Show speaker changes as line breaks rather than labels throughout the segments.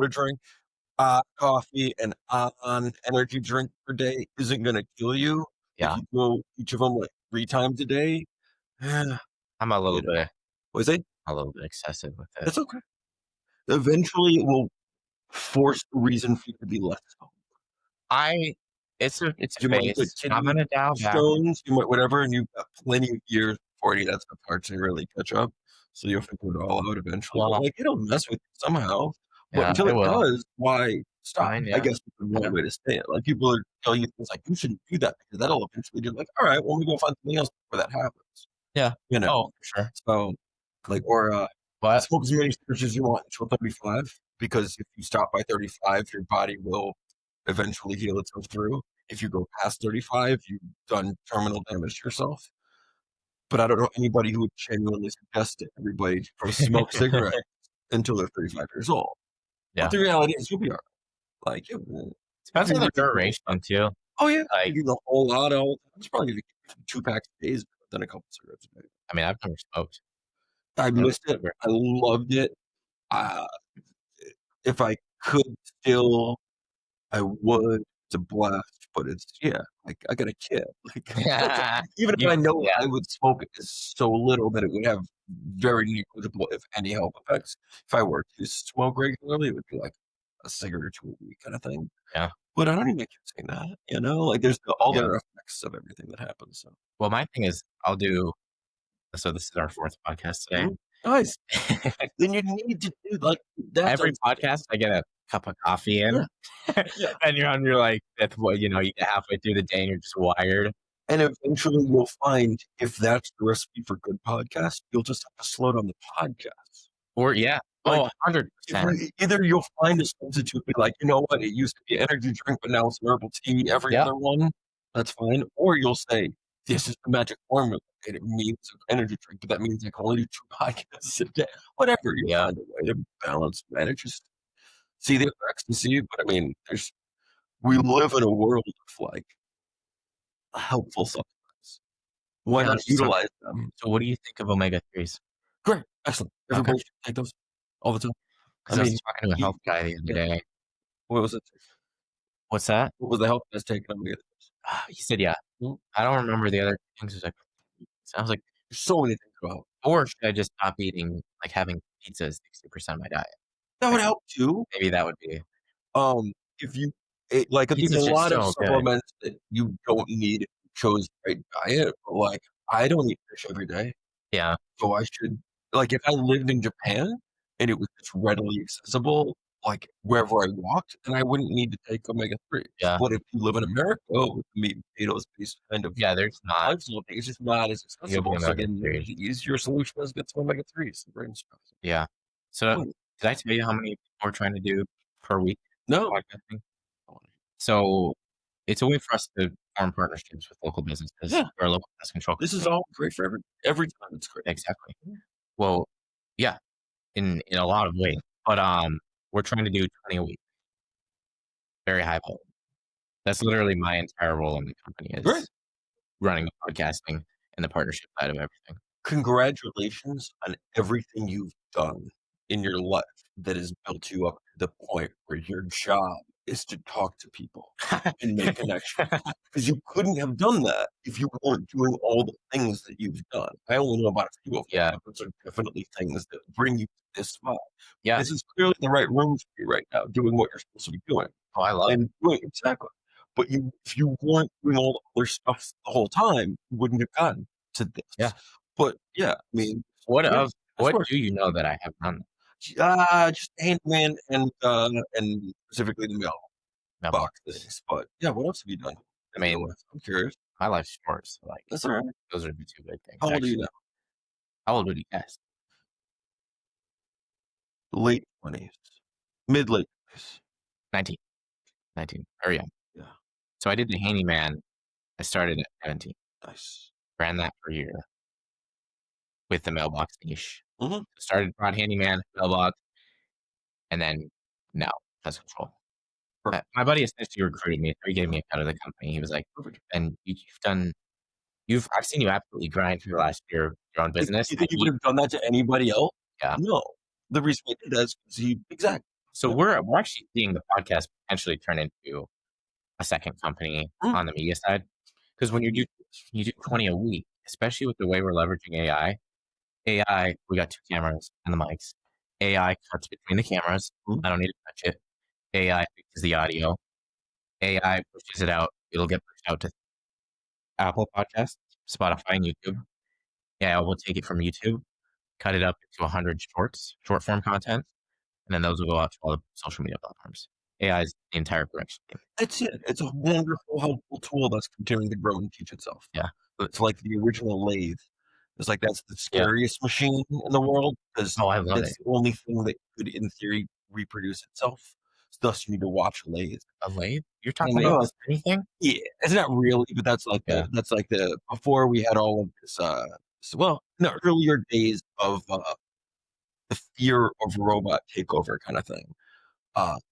to drink coffee and energy drink per day isn't going to kill you. If
Yeah.
you go each of them like 3 times a day, eh,
I'm a little
you know,
bit
what is it?
excessive with it.
That's okay. Eventually, it will force the reason for you to be less.
I it's a
You might get
phase. I'm
kidney
gonna dial back.
stones, you might whatever, and you've got plenty of years before any of that stuff starts to really catch up. So you'll figure it all out eventually. But
Well,
like it'll mess with you somehow. But
yeah,
until
it
it
will.
does, why stop?
Fine,
I
yeah.
guess is the right
Yeah.
way to say it. Like people are tell you things like you shouldn't do that because that'll eventually do like, all right, well, let me go find something else before that happens.
Yeah.
You know.
Oh, for sure.
So like or
But
smoke as many cigarettes as you want until 35, because if you stop by 35, your body will eventually heal itself through. If you go past 35, you've done terminal damage to yourself. But I don't know anybody who would genuinely suggest to everybody to smoke cigarettes until they're 35 years old. But
yeah.
the reality is, you'll be all right. Like, if
Depends
you're
on the
really cool.
duration too.
Oh, yeah.
Like,
You do the whole lot of, it's probably going to get 2 packs a day, than a couple cigarettes a day.
I mean, I've never smoked.
I
Never
missed it.
smoked.
I loved it. Uh, if I could still, I would. It's a blast, but it's like I got a kid. Like even if I know
Yeah.
I would smoke it so little that it would have very negligible, if any, health effects. If I were to smoke regularly, it would be like a cigarette or two a week kind of thing.
Yeah.
But I don't even say that, like there's all
Yeah.
the effects of everything that happens. So
Well, my thing is, I'll do. So this is our 4th podcast today.
nice. Then you need to do like that.
Every podcast, I get a cup of coffee in,
Yeah.
and you're on your like 5th. You get halfway through the day and you're just wired.
And eventually you'll find if that's the recipe for good podcast, you'll just have to slow down the podcast.
Or yeah,
Like,
100%.
Either you'll find a substitute, be like, you know what, it used to be energy drink, but now it's herbal tea, every
Yeah.
other one, that's fine. Or you'll say, this is the magic formula, and it means energy drink, but that means I can only do 2 podcasts a day. Whatever, you
Yeah.
find a way to balance, manage, just see the effects and see. But I mean, we live in a world of like helpful supplements. Why not
100%.
utilize them?
So what do you think of omega-3s?
Great, excellent.
Okay.
Everybody should take those all the time.
Because I was talking to a health guy the other day.
What was it?
What's that?
What was the health test taken on the
He said, yeah.
Hmm?
I don't remember the other things. It was like, I was like,
There's so many things about.
or should I just stop eating, like having pizza is 60% of my diet?
That would help too.
Maybe that would be.
If you like, there's
Pizza's
a
just
lot of
so good.
supplements that you don't need if you chose the right diet. But like, I don't eat fish every day,
Yeah.
so I should. Like, if I lived in Japan and it was just readily accessible, like wherever I walked, then I wouldn't need to take omega-3.
Yeah.
But if you live in America with meat and potatoes based kind of
Yeah, there's not.
lifestyle thing, it's just not as accessible. So again,
omega-3s.
the easier solution is get some omega-3s. Brain stuff.
Yeah. So
What?
did I tell you how many people we're trying to do per week
No.
podcasting? So it's a way for us to form partnerships with local businesses
Yeah.
or local pest control.
This is all great for every time. It's great.
Exactly. Well, yeah, in a lot of ways. But we're trying to do 20 a week. Very high volume. That's literally my entire role in the company is
Great.
running the podcasting and the partnership side of everything.
Congratulations on everything you've done in your life that has built you up to the point where your job is to talk to people and make connections. Because you couldn't have done that if you weren't doing all the things that you've done. I only know about a few of them.
Yeah.
Those are definitely things that bring you to this spot.
Yeah.
This is clearly the right room for you right now, doing what you're supposed to be doing.
Oh, I love it.
And doing exactly. But if you weren't doing all the other stuff the whole time, you wouldn't have gotten to this.
Yeah.
But yeah, I mean,
What
yeah,
what do you know that I have done?
just handyman and specifically the
Mailbox.
mailbox things. But yeah, what else have you done?
I mean,
I'm curious.
my life's short, so like
That's all right.
those are the 2 big things.
How old are you
actually.
now?
How old would you guess?
Late 20s, mid late 20s.
19. 19. Or yeah.
Yeah,
So I did the handyman. I started at 17.
nice.
Ran that for a year with the mailbox niche.
Mhm.
Started broad handyman, mailbox, and then now pest control.
Perfect.
My buddy essentially recruited me. So he gave me a cut of the company. He was like, and I've seen you absolutely grind for the last year of your own business.
You think you would have done that to anybody else?
Yeah.
No. The reason I did that is because
So
Yep.
we're actually seeing the podcast potentially turn into a second company
Mm,
on the media side. Because when you do 20 a week, especially with the way we're leveraging AI, we got 2 cameras and the mics. AI cuts between the cameras.
mm.
I don't need to touch it. AI fixes the audio. AI pushes it out. It'll get pushed out to Apple Podcasts, Spotify, and YouTube. AI will take it from YouTube, cut it up into 100 shorts, short form content, and then those will go out to all the social media platforms. AI is the entire production team.
It's it. It's a wonderful, helpful tool that's continuing to grow and teach itself.
Yeah.
It's like the original lathe. It's like that's the
Yeah.
scariest machine in the world because
Oh, I love
that's
it.
the only thing that could, in theory, reproduce itself. Thus, you need to watch a lathe.
A lathe? You're
And
talking about the spinny thing?
yeah, it's not really, but
Yeah.
that's like the before we had all of this. Well, in the earlier days of the fear of robot takeover kind of thing.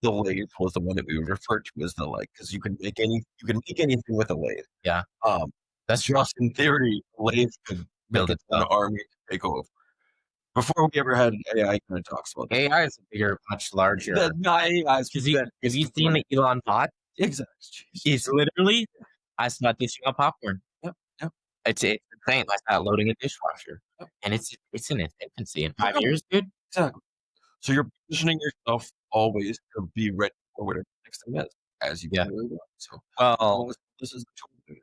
The lathe was the one that we would refer to as the like because you can make anything with a lathe.
Yeah.
Um,
That's true.
thus, in theory, lathe could make
Build
its own
itself.
army to take over. Before we ever had AI, kind of talks about that.
AI is a bigger, much larger.
That not AI,
Because
that
have
it's
you seen the Elon bot?
exact.
He's
Jesus.
literally, I saw it dishing out popcorn.
Yep, yep,
It's insane. I saw it loading a dishwasher,
yep.
and it's in its infancy. In
I
5
know,
years, dude.
exactly. So you're positioning yourself always to be ready for whatever the next thing is as you
Yeah.
go along. So
Well,
always, this is the tool.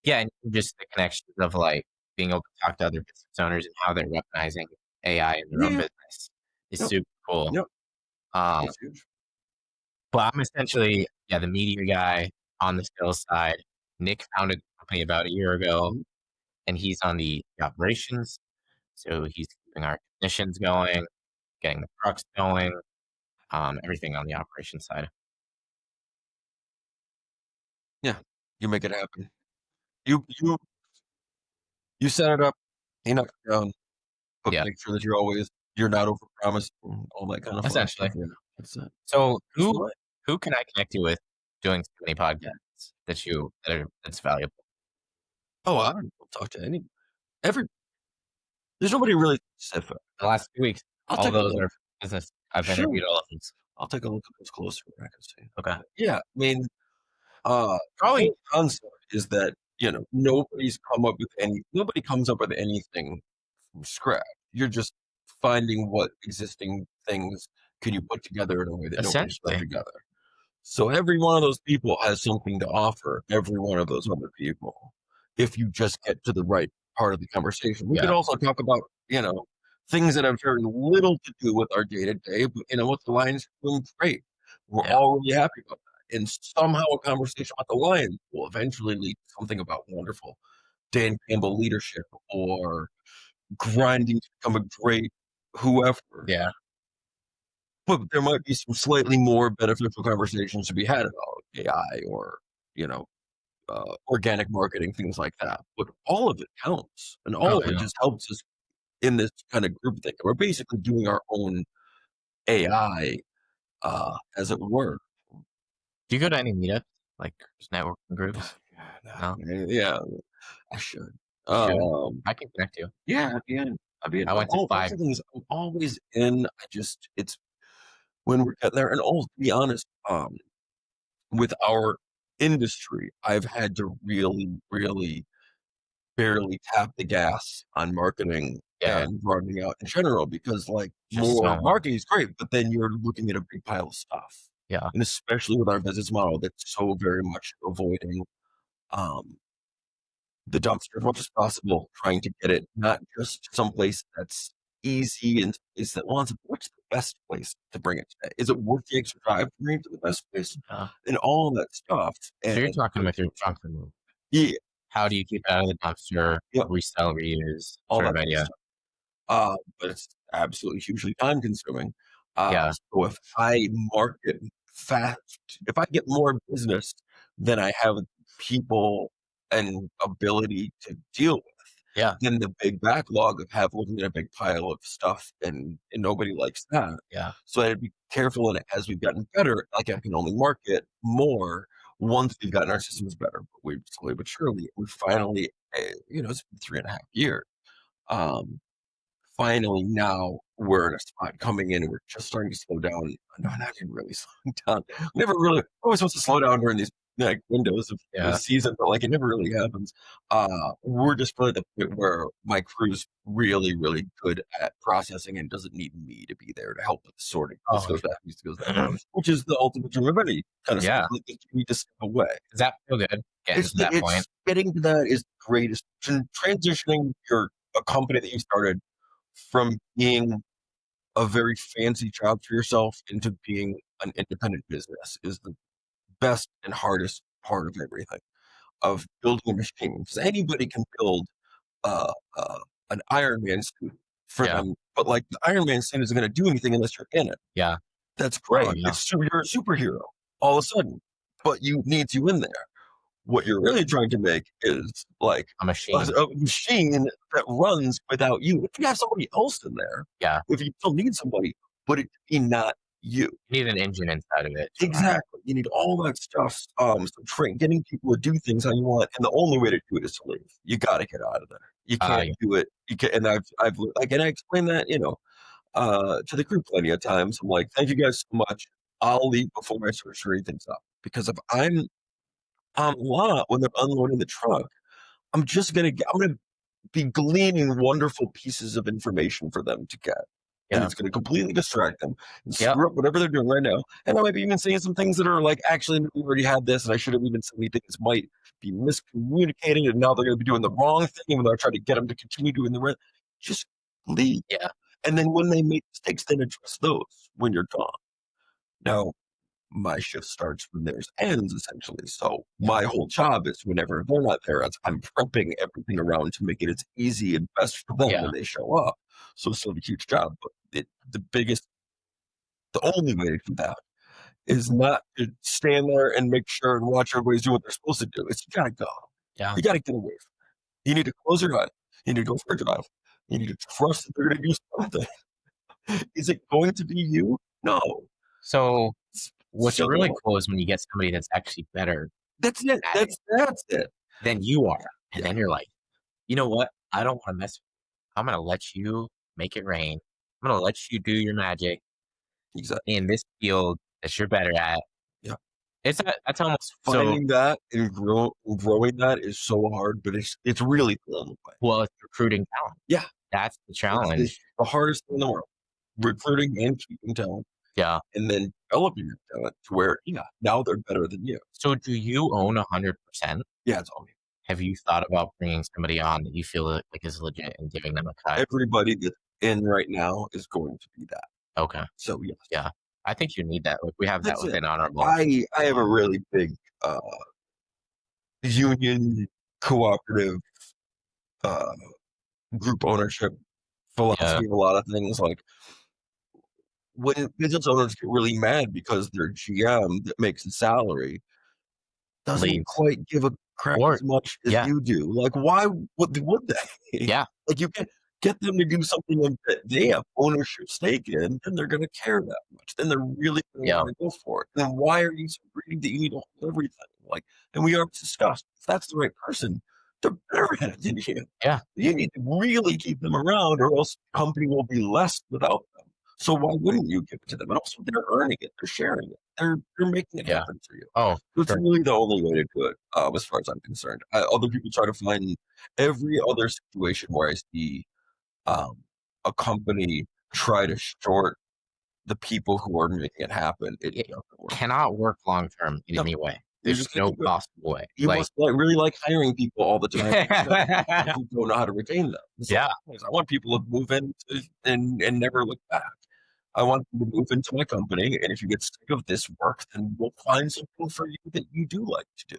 yeah, and just the connections of like being able to talk to other business owners and how they're weaponizing AI in their own
Yeah,
business is
yep,
super cool.
yep.
Um,
It's huge.
but I'm essentially, yeah, the media guy on the sales side. Nick founded the company about a year ago,
Mhm.
and he's on the operations. So he's keeping our technicians going, getting the trucks going, everything on the operations side.
Yeah, you make it happen. You you set it up, you knock it down, but
Yeah,
make sure that you're not over promising, all that kind of fun stuff.
essentially.
Yeah, that's it.
So
That's the way.
who can I connect you with doing so many podcasts that's valuable?
Oh, I don't talk to every. There's nobody really specific.
The last 2 weeks,
I'll
all
take a
those
look.
are business. I've
Sure,
interviewed all of them.
I'll take a look at those closer. I can see.
Okay.
Yeah, I mean, the
Probably,
whole concept is that nobody comes up with anything from scratch. You're just finding what existing things can you put together in a way that nobody's put
essentially.
together. So every one of those people has something to offer every one of those other people. If you just get to the right part of the conversation, we could
Yeah,
also talk about things that have very little to do with our day to day, but what the Lions are doing great. We're
yeah,
all really happy about that, and somehow a conversation about the Lions will eventually lead to something about wonderful Dan Campbell leadership or grinding to become a great whoever.
yeah,
But there might be some slightly more beneficial conversations to be had about AI or, you know, organic marketing, things like that. But all of it counts, and all
oh,
of it
yeah.
just helps us in this kind of group thing. We're basically doing our own AI, as it were.
Do you go to any meetups, like networking groups? No,
Yeah, I should.
you should.
Um,
I can connect you.
yeah, I'd be in. I'd be in.
I went to
That's
5.
the thing is, I'm always in. It's when we're getting there, and to be honest, with our industry, I've had to really, really barely tap the gas on marketing
Yeah,
and broadening out in general because, like,
just
more
so much.
marketing is great, but then you're looking at a big pile of stuff.
Yeah,
And especially with our business model that's so very much avoiding um, the dumpster as much as possible, trying to get it not just someplace that's easy and someplace that wants it, but what's the best place to bring it to? Is it worth the extra drive to bring it to the best place?
yeah.
And all of that stuff.
So
And
you're talking with your trunk removed.
yeah,
How do you keep it out of the dumpster,
yep,
resell, reuse
all
sort
that
of
kind of
idea?
stuff. But it's absolutely hugely time consuming.
Yeah,
So if I market fast, if I get more business than I have people and ability to deal with,
yeah,
then the big backlog of have looking at a big pile of stuff and nobody likes that.
yeah.
So I'd be careful in it as we've gotten better. Like I can only market more once we've gotten our systems better. But we slowly but surely we finally, it's been 3.5 years. Um, finally now we're in a spot coming in and we're just starting to slow down. No, not even really slowing down. Never really always supposed to slow down during these like windows of the
Yeah.
season, but like it never really happens. We're just really at the point where my crew's really, really good at processing and doesn't need me to be there to help with the sorting. This
Oh,
goes back, this goes that, which is the ultimate dream of any kind of stuff.
yeah.
Like, you need to step away.
Does that feel good getting to that point?
It's getting to that is the greatest. Transitioning your a company that you started from being a very fancy job for yourself into being an independent business is the best and hardest part of everything of building a machine. Because anybody can build uh, uh, an Iron Man suit for
Yeah.
them, but like the Iron Man suit isn't going to do anything unless you're in it.
Yeah.
That's
Oh,
great.
yeah.
It's you're a superhero all of a sudden, but you needs you in there. What you're really trying to make is like
A machine.
a machine that runs without you. If you have somebody else in there,
Yeah.
if you still need somebody, but it be not you.
You need an engine inside of it to run.
Exactly. You need all that stuff. So getting people to do things how you want, and the only way to do it is to leave. You got to get out of there. You can't
Yeah.
do it. You can, and I've like, and I explained that to the crew plenty of times. I'm like, thank you guys so much. I'll leave before I start screwing things up because if I'm on lot when they're unloading the truck, I'm gonna be gleaning wonderful pieces of information for them to get. And
Yeah.
it's gonna completely distract them and
Yep.
screw up whatever they're doing right now. And I might be even saying some things that are like, actually, we already had this, and I should have even said anything. This might be miscommunicating, and now they're gonna be doing the wrong thing, even though I try to get them to continue doing the right. Just leave.
Yeah.
And then when they make mistakes, then address those when you're gone. Now, my shift starts when theirs ends, essentially. So
Yeah.
my whole job is whenever they're not there, I'm prepping everything around to make it as easy and best for them
Yeah.
when they show up. So it's still a huge job, but the only way to do that is not to stand there and make sure and watch everybody's doing what they're supposed to do. It's you gotta go.
Yeah.
You gotta get away from it. You need to close your eyes. You need to go for a drive. You need to trust that they're gonna do something. Is it going to be you? No.
So
It's
what's
still
really
going.
cool is when you get somebody that's actually better
That's it.
at it
That's it.
than you are. And
Yeah,
then you're like, you know what? I don't want to mess with you. I'm gonna let you make it rain. I'm gonna let you do your magic
exactly.
in this field that you're better at.
Yeah.
That's almost so
Finding that and growing that is so hard, but it's really the only way.
well, it's recruiting talent.
Yeah,
That's the
it's
challenge.
the hardest thing in the world. Recruiting and keeping talent,
Yeah.
and then developing your talent to where, yeah, now they're better than you.
So do you own 100%?
Yeah, it's all me.
Have you thought about bringing somebody on that you feel like is legit and giving them a cut?
Everybody that's in right now is going to be that.
Okay.
So yes,
Yeah. I think you need that. Like we have that
that's it.
within honorable.
I have a really big union cooperative uh, group ownership
Yeah.
philosophy of a lot of things. Like when business owners get really mad because their GM that makes a salary doesn't
Leads.
quite give a crap
Or
as much as
yeah.
you do. Like, why would they?
Yeah.
Like, you can get them to do something that they have ownership stake in, then they're going to care that much. Then they're really going to
Yeah.
want to go for it. Then why are you so greedy that you need to hold everything? Like, and we already discussed if that's the right person, they're better at it than you.
Yeah.
You need to really keep them around, or else the company will be less without them. So why wouldn't you give it to them? And also, they're earning it. They're sharing it. They're making it
Yeah.
happen for you.
Oh,
It's
sure.
really the only way to do it, as far as I'm concerned. Other people try to find every other situation where I see um, a company try to short the people who are making it happen. It
It
doesn't work.
cannot work long term in
No,
any way.
you're
There's
just gonna
no
keep it.
possible way.
You
Like
must really like hiring people all the time who don't know how to retain them.
yeah.
I want people to move in and never look back. I want them to move into my company, and if you get sick of this work, then we'll find something for you that you do like to do.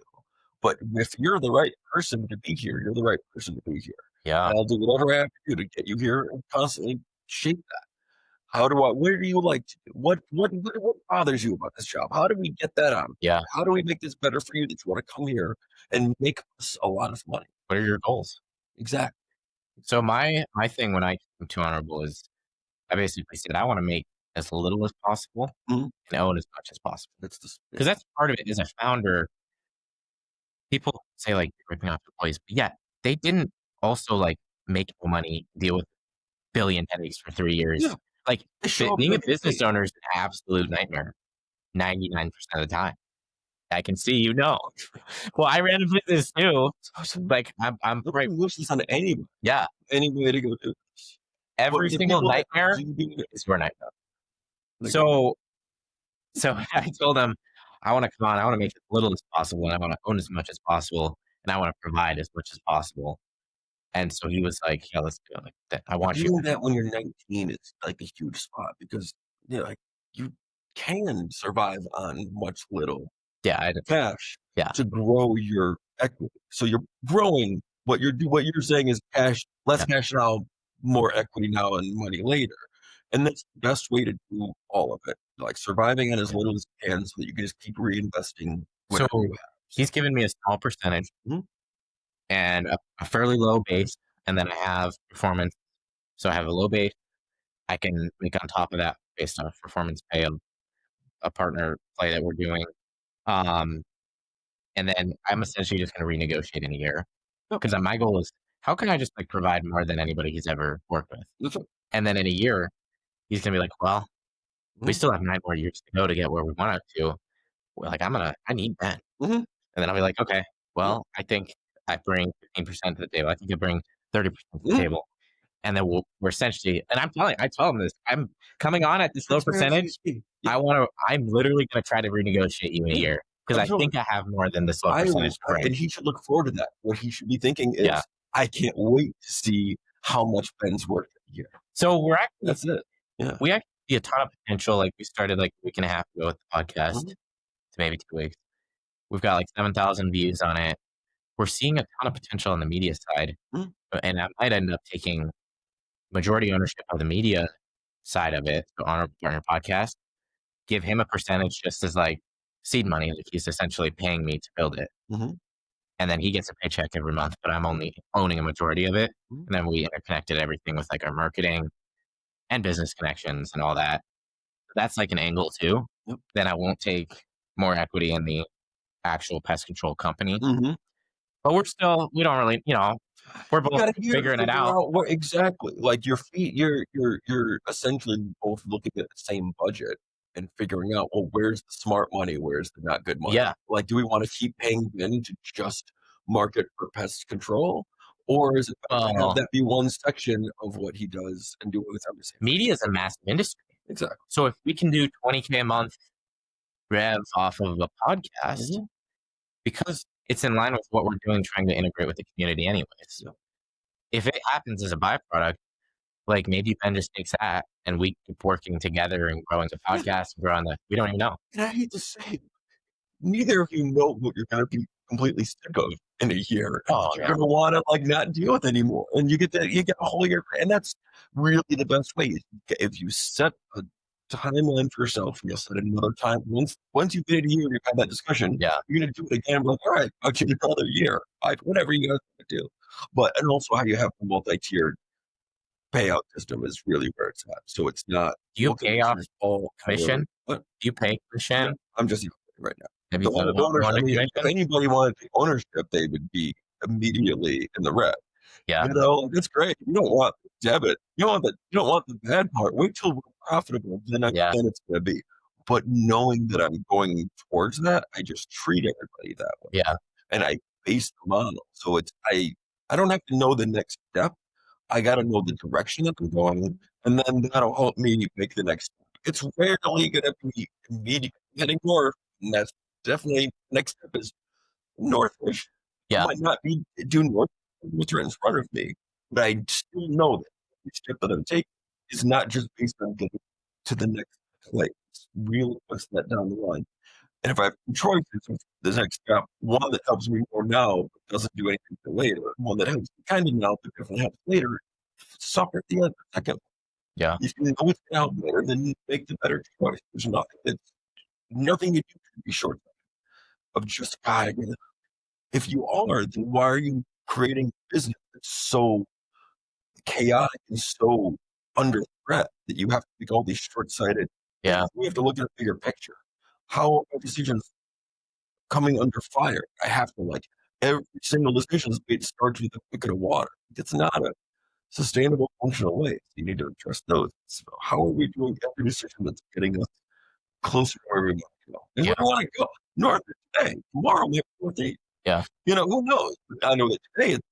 But if you're the right person to be here, you're the right person to be here.
Yeah.
And I'll do whatever I have to do to get you here and constantly shape that. Where do you like to do? What bothers you about this job? How do we get that out of you?
Yeah.
How do we make this better for you that you want to come here and make us a lot of money?
What are your goals?
Exactly.
So my thing when I came to honorable is I basically said I want to make as little as possible
Mhm.
and own as much as possible.
That's the
Because that's part of it as a founder. People say like you're ripping off employees, but yeah, they didn't also like make money, deal with billion headaches for 3
Yeah,
years. Like,
they show up and
being
they
a
get
business
paid.
owner is an absolute nightmare 99% of the time. I can see you know. Well, I ran a business too.
So
Like, I'm right.
nobody wishes this on anybody.
Yeah,
Anybody to go do this. But
every
the
single
people that
nightmare
do do it,
is your nightmare.
like,
So I told him, "I wanna come on, I wanna make as little as possible, and I wanna own as much as possible, and I wanna provide as much as possible." And so he was like, "Yeah, let's do it like that. I
but
want you."
doing that when you're 19 is like a huge spot because, like, you can survive on much little
Yeah, I
cash
yeah,
to grow your equity. So you're growing what you're saying is cash, less
yeah.
cash now, more equity now and money later. And that's the best way to do all of it. Like surviving on as little as you can so that you can just keep reinvesting
So
whatever you have.
he's
So
given me a small percentage
mhm,
and a fairly low base, and then I have performance. So I have a low base. I can make on top of that based off performance pay of a partner play that we're doing. Um, and then I'm essentially just gonna renegotiate in a year
yep,
because my goal is how can I just like provide more than anybody he's ever worked with?
that's it.
And then in a year, he's gonna be like, well, we
Mhm,
still have 9 more years to go to get where we want it to. Well, like I need that.
mhm,
And then I'll be like, okay,
yep,
well, I think I bring 15% to the table. I think I bring 30% to the
mhm.
table. And then we're essentially, and I tell him this, I'm coming on at this low
Transparency
percentage.
is key. Yeah,
I'm literally going to try to renegotiate you in a
yeah,
year because I
absolutely.
think I have more than this low percentage to bring.
And he should look forward to that. What he should be thinking
Yeah.
is, I can't wait to see how much Ben's worth here.
So
That's it. Yeah.
we actually see a ton of potential. Like we started like a week and a half ago with the podcast
Mhm,
to maybe 2 weeks. We've got like 7,000 views on it. We're seeing a ton of potential on the media side.
mhm,
And I might end up taking majority ownership of the media side of it, so on our podcast, give him a percentage just as like seed money, like he's essentially paying me to build it.
mhm,
And then he gets a paycheck every month, but I'm only owning a majority of it.
mhm,
And then we interconnected everything with like our marketing and business connections and all that. That's like an angle too.
yep,
Then I won't take more equity in the actual pest control company.
mhm.
But we don't really, we're
You
both
got a year to
figuring it
figure
out.
out what exactly, like, your feet you're essentially both looking at the same budget and figuring out, well, where's the smart money, where's the not good money?
Yeah.
Like, do we wanna keep paying Ben to just market for pest control, or is it better to have
Well,
that be one section of what he does and do overtime to save money?
media is a massive industry.
Exactly.
So if we can do 20K a month rev off of a podcast,
Mhm.
because it's in line with what we're doing, trying to integrate with the community anyways.
Yeah.
If it happens as a byproduct, like maybe Ben just takes that and we keep working together and growing the
Yeah,
podcast and growing we don't even know.
and I hate to say neither of you know what you're gonna be completely sick of in a year, and
Oh
you're
yeah.
gonna wanna, like, not deal with anymore, and you get a whole year, and that's really the best way is if you set a timeline for yourself, and you'll set another time once you've been a year and you've had that discussion,
Yeah.
you're gonna do it again, like, "Alright, I'll give it another year, whatever you guys wanna do." But and also how you have the multi-tiered payout system is really where it's at, so it's not
Do you
both of
pay
these
off
are all kind of
commission?
what?
Do you pay
No,
commission?
I'm just right now.
Have you thought about
Owners,
going
I
to
mean, if
commission?
anybody wanted to take ownership, they would be immediately in the red.
Yeah.
It's great. You don't want the debit. You don't want the bad part. Wait till we're profitable,
Yeah.
then it's gonna be. But knowing that I'm going towards that, I just treat everybody that way.
Yeah.
And I base the model. So I don't have to know the next step. I gotta know the direction that I'm going, and then that'll help me make the next step. It's rarely gonna be immediate heading north, and that's definitely next step is northish. I
Yeah.
might not be due north what's right in front of me, but I still know that every step that I'm taking is not just based on getting to the next place. Really puts that down the line. And if I have two choices with the next step, one that helps me more now but doesn't do anything for later, one that helps me kind of now but definitely helps later, suffer at the end. Second,
Yeah.
if you know it's gonna help later, then you make the better choice. There's nothing. It's nothing you do can be short of just God. If you are, then why are you creating business that's so chaotic and so under threat that you have to make all these short-sighted things?
Yeah.
We have to look at a bigger picture. How are decisions coming under fire? I have to like every single decision it starts with a bucket of water. It's not a sustainable, functional ways. You need to address those. So how are we doing every decision that's getting us closer to where we want to go? And
Yeah,
where do we want to go? North today, tomorrow, maybe northeast.
yeah.
Who knows? I know that today it's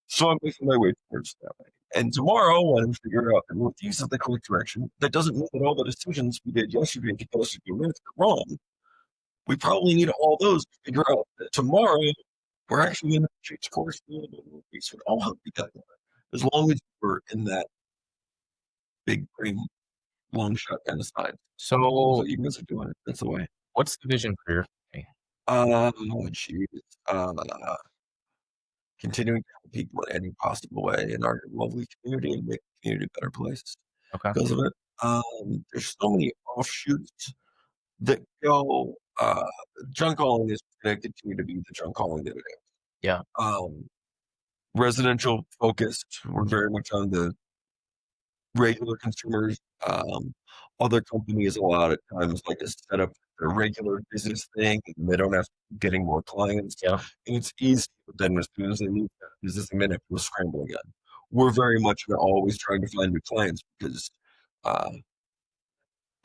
so I'm making my way towards that way. And tomorrow, when I figure out that northeast is the correct direction, that doesn't mean that all the decisions we did yesterday to get us to do north are wrong. We probably need all those to figure out that tomorrow we're actually going to change course a little bit northeast. Would all help together as long as we're in that big frame, long shot kind of side. So
So,
you guys are doing it. That's the way.
what's the vision for your family?
Oh, geez. Uh, Continuing to help people in any possible way in our lovely community and make the community a better place
Okay.
because of it. There's so many offshoots that go. Junk hauling is going to continue to be the junk hauling that it is.
Yeah.
Residential focused. We're very much on the regular consumers. Other companies a lot of times like to set up a regular business thing and they don't have to keep getting more clients.
Yeah.
And it's easy, but then as soon as they leave that business, they have to scramble again. We're very much always trying to find new clients because uh,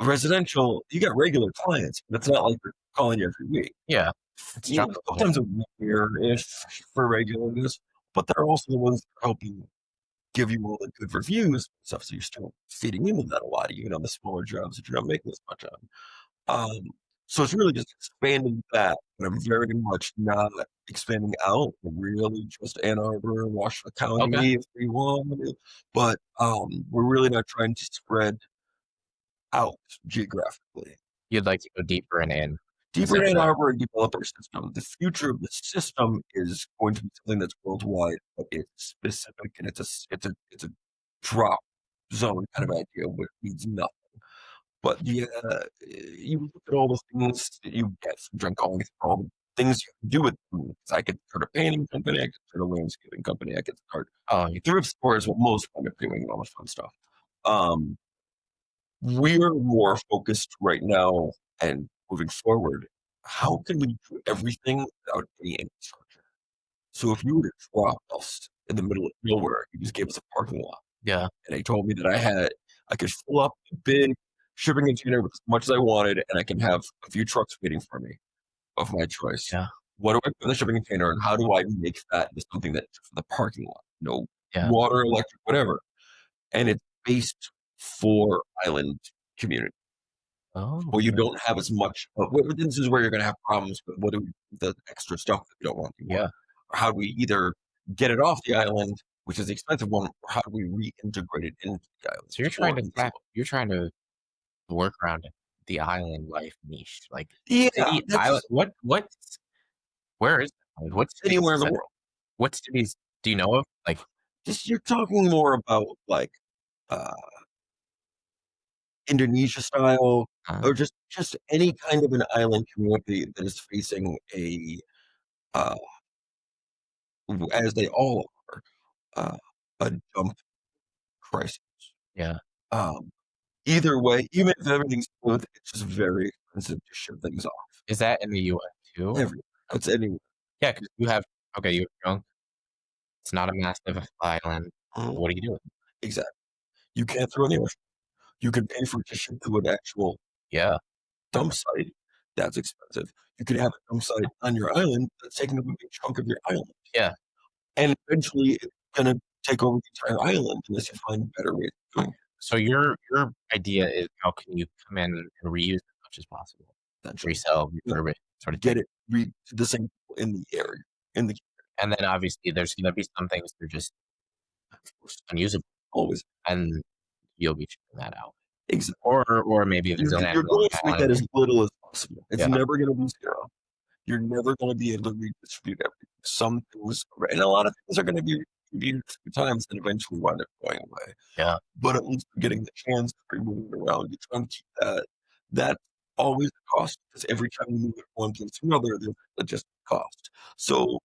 residential, you got regular clients, but it's not like they're calling you every week.
Yeah. It's jumpable.
Sometimes a year-ish for regulars, but they're also the ones that are helping give you all the good reviews and stuff. So you're still feeding into that a lot, even on the smaller jobs that you're not making as much on. So it's really just expanding that, but I'm very much not expanding out. Really just Ann Arbor and Washington
Okay.
County if we want, but we're really not trying to spread out geographically.
You'd like to go deeper and in,
Deeper in Ann
essentially.
Arbor and develop our system. The future of the system is going to be something that's worldwide, but it's specific and it's a drop zone kind of idea, which means nothing. But yeah, you look at all the things that you get from drunk calling, all the things you can do with them. I could start a painting company, I could start a landscaping company, I could start
Oh,
a thrift store is what most end up doing, all this fun stuff. Um, we're more focused right now and moving forward. How can we do everything without any infrastructure? So if you were to drop us in the middle of nowhere, you just gave us a parking lot,
yeah.
and they told me that I could fill up a big shipping container with as much as I wanted, and I can have a few trucks waiting for me of my choice.
Yeah.
What do I put in the shipping container, and how do I make that into something that's for the parking lot? No
Yeah.
water, electric, whatever, and it's based for island community.
Oh,
Or you don't have as much. This is where you're going to have problems with what do we, the extra stuff that we don't want anymore.
yeah.
Or how do we either get it off the island, which is the expensive one, or how do we reintegrate it into the island?
So you're trying to work around the island life niche, like
Yeah,
city island.
that's
Where is that? Like, what cities
anywhere in
is
the
that?
world.
What cities do you know of? Like,
Just you're talking more about like uh, Indonesia style,
uh,
or just any kind of an island community that is facing uh, as they all are, a dump crisis.
yeah.
Um, Either way, even if everything's smooth, it's just very expensive to ship things off.
Is that in the US too?
Everywhere. That's anywhere.
Yeah, because you have okay, you have junk. It's not a massive island.
Mhm.
What do you do?
Exactly. You can't throw any ocean. You can pay for it to ship to an actual
Yeah,
dump site. That's expensive. You could have a dump site on your island that's taking up a big chunk of your island.
yeah.
And eventually it's gonna take over the entire island unless you find better ways of doing it,
So your idea is how can you come in and reuse as much as possible,
essentially.
resell,
You know,
refurbish, sort of thing.
get it to the same people in the area. In the
And then obviously there's gonna be some things that are just unusable,
always.
and you'll be checking that out.
Exactly.
Or maybe there's a
You're
landfill on
going
the
to make
island.
that as little as possible. It's
Yeah,
never gonna be zero. You're never going to be able to redistribute everything. Some things, and a lot of things are going to be redistributed a few times and eventually wind up going away.
yeah,
But at least you're getting the chance to remove it around. You're trying to keep that. That's always a cost because every time you move it from one place to another, there's just cost. So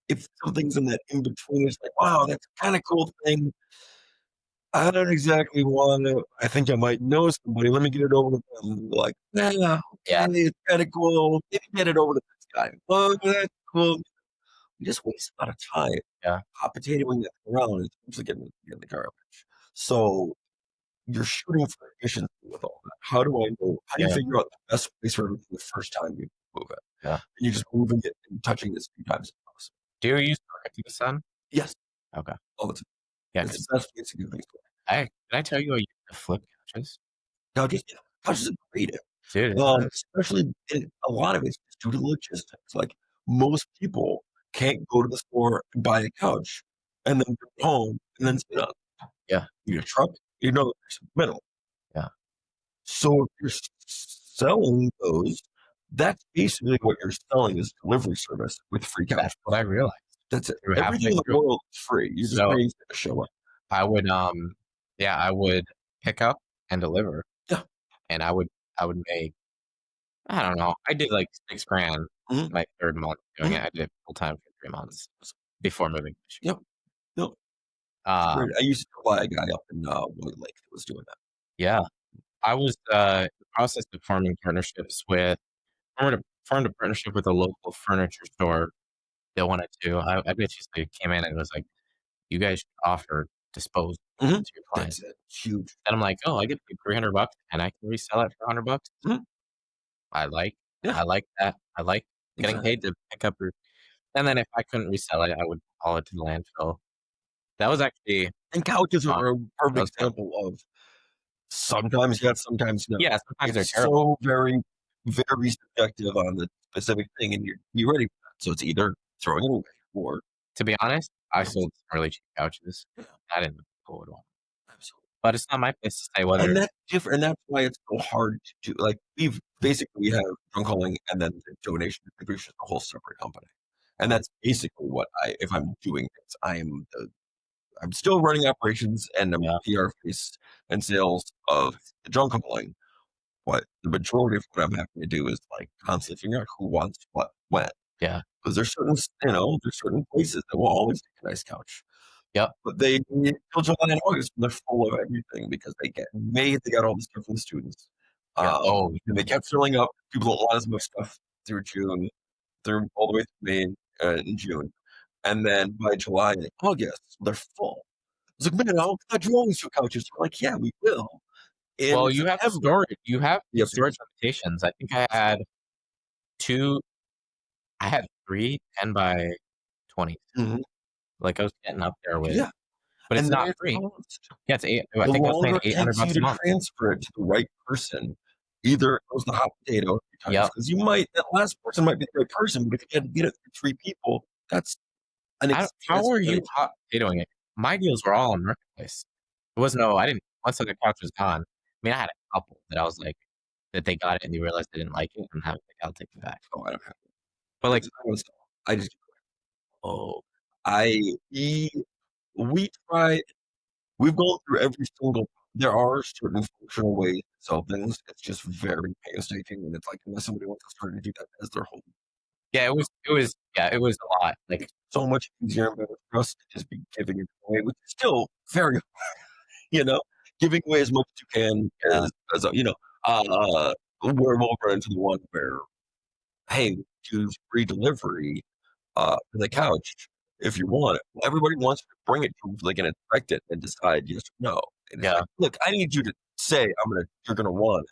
if something's in that in between, it's like, wow, that's a kind of cool thing. I don't exactly want to. I think I might know somebody. Let me get it over to them. Like, nah,
yeah.
okay, it's kind of cool. Maybe get it over to this guy. Oh, that's cool. you just waste a lot of time.
Yeah,
Hot potato when you get around is usually getting the garbage. So you're shooting for efficiency with all that. How do you
yeah,
figure out the best place for everything the first time you move it?
yeah.
And you're just moving it and touching it as few times as possible.
Do you use Target to the sun?
Yes,
Okay.
all the time.
Yeah,
It's the
'cause
best way to do things.
did I tell you I use the flip couches?
Couches, yeah, couches are great.
Dude, it's the best.
Especially in a lot of it's just due to logistics. Like most people can't go to the store and buy a couch and then bring it home and then sit on it.
Yeah,
You need a truck, you know, there's minimum.
yeah.
So if you're selling those, that's basically what you're selling is delivery service with free
That's
couch.
what I realized
That's it.
through
Everything
halfway
in the
through.
world is free. You're just
So,
waiting for it to show up.
I would, yeah, I would pick up and deliver,
Yeah.
and I would make I don't know, I did, like, 6 grand
Mhm,
my 3rd month doing
mhm.
it. I did it full time for 3 months before moving to Michigan.
Yep. No, it's great.
Um,
I used to buy a guy up in White Lake that was doing that.
yeah, I was, in the process of forming partnerships with formed a partnership with a local furniture store that wanted to I basically came in and was like, "You guys should offer disposal
Mhm.
to your
That's
clients."
it. Huge.
And I'm like, "Oh, I get paid $300 and I can resell it for $100."
Mhm.
I like
Yeah,
I like that. I like getting
exactly.
paid to pick up your and then if I couldn't resell it, I would haul it to the landfill. That was actually
And couches
fun.
are a
That
perfect
was fun.
example of sometimes yes, sometimes no.
Yeah, sometimes they're
It's
terrible.
so very, very subjective on the specific thing, and you're ready for that. So it's either throwing it away or
To be honest, I
you know,
sold some really cheap couches.
yeah,
I didn't pull it off.
absolutely.
But it's not my place to say
And
whether
that's different, and that's why it's so hard to do. Like we have drunk calling and then the donation distribution is a whole separate company. And that's basically what if I'm doing this, I'm still running operations and I'm
yeah,
PR face and sales of the drunk calling. What the majority of what I'm having to do is like constantly figuring out who wants what when.
yeah,
Because there's certain places that will always take a nice couch.
yep,
But they need till July and August when they're full of everything because they got all the stuff from the students.
yeah. Oh,
And they kept filling up. People don't want as much stuff through June, through all the way through May and June. And then by July and August, they're full. I was like, man, I thought you always do couches. They're like, yeah, we will in
well,
September.
you have
Yes,
storage limitations. I think I had 2 I had 3 10 by 20s.
mhm,
Like, I was getting up there with
yeah,
but it's
and
not
then
free.
it's
Yeah, it's 8 I
the
think I was paying
longer it takes you
$800 a
to
month.
transfer it to the right person, either it goes the hot potato a few times
Yep.
because that last person might be the right person, but if you had to get it through 3 people, that's
How
that's
were
an
you hot potatoing it? My deals were all on Marketplace. There was no I didn't once the couch was gone, I mean, I had a couple that I was like that they got it and they realized they didn't like it, and I was like, "I'll take it back."
oh, I don't have
But, like
it's I was I just oh, I we tried we've gone through every single there are certain functional ways to sell things, it's just very painstaking, and it's like, unless somebody wants to start to do that as their whole
yeah, it was a lot, like
so much easier and better for us to just be giving it away, which is still very you know, giving away as much as you can
yeah,
we'll run into the one where, "Hey, do free delivery, for the couch if you want it." Well, everybody wants to bring it to they can inspect it and decide yes or no, and it's
yeah,
like, "Look, I need you to say you're gonna want it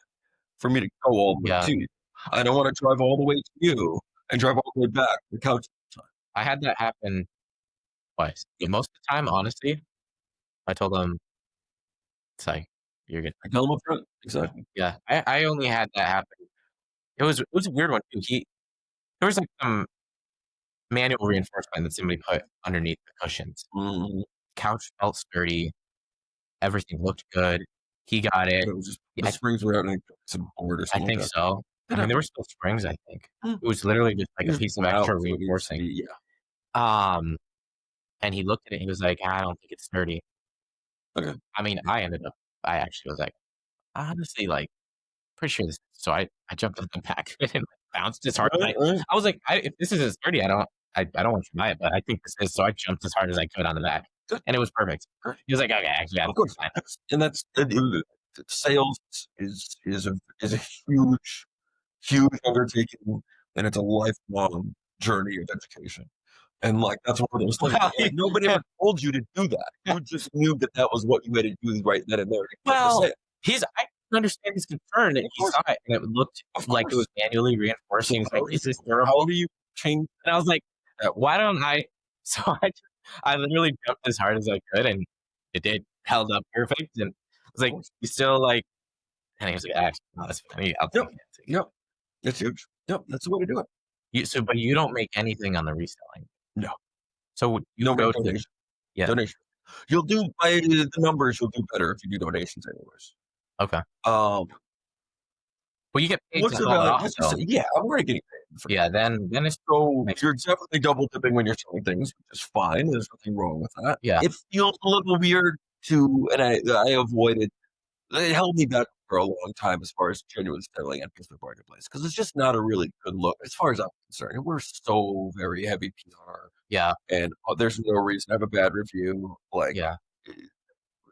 for me to go all the way
yeah.
to you. I don't wanna drive all the way to you and drive all the way back to the couch."
I had that happen twice.
Yeah,
Most of the time, honestly, I told them, it's like, "You're good."
I tell them upfront. Exactly.
Yeah, I only had that happen. It was a weird one too. There was, like, some manual reinforcement that somebody put underneath the cushions.
Mhm.
Couch felt sturdy, everything looked good. He got it.
But it was just the
Yeah,
springs were out and some board or
I
something like
think
that.
so.
That
I mean, there were
happens.
still springs, I think.
Mm.
It was literally just like
You
a
just
piece
pull
of
'em out,
extra
so it needs to
reinforcing.
be yeah.
Um, and he looked at it, he was like, "I don't think it's sturdy."
Okay.
I mean, I actually was like, "Honestly, like, pretty sure this" so I jumped on the back of it and, like, bounced as hard as
Right, right.
I was like, "If this isn't sturdy, I don't want you to buy it, but I think this is." So I jumped as hard as I could on the back,
Good,
and it was perfect.
good.
He was like, "Okay, actually, I
Of
think it's
course.
fine."
That's sales is a huge, huge undertaking, and it's a lifelong journey of education. And, like, that's one of those things,
Well,
like, nobody ever told you to do that. You just knew that that was what you had to do right then and there to get the
well,
sale.
I can understand his concern, and
Of
he
course,
saw it, and it looked
of
like it was
course.
manually
So
reinforcing. He's like, "Is this
how
durable?"
do you change
And I was like,
that?
"Why don't I?" So I literally jumped as hard as I could, and it did held up perfect. And I was
Of
like,
course.
"You still like?" And he was like, "Actually, not as funny. I'll
Yep,
take it."
yep. That's huge. Yep, that's the way to do it.
But you don't make anything on the reselling.
No,
So you
no make
go to
donation.
yeah,
Donation. You'll do by the numbers, you'll do better if you do donations anyways.
okay.
Um,
Well, you get paid to
what's the
haul it
value?
off,
Let's just say,
though.
yeah, I'm already getting paid for
Yeah, then it's
so
makes
you're definitely double dipping when you're selling things, which is fine. There's nothing wrong with that.
yeah,
It feels a little weird to, and I avoided. It held me back for a long time as far as genuine selling at Facebook Marketplace because it's just not a really good look as far as I'm concerned. And we're so very heavy PR,
yeah,
and there's no reason to have a bad review. Like,
yeah,
eh,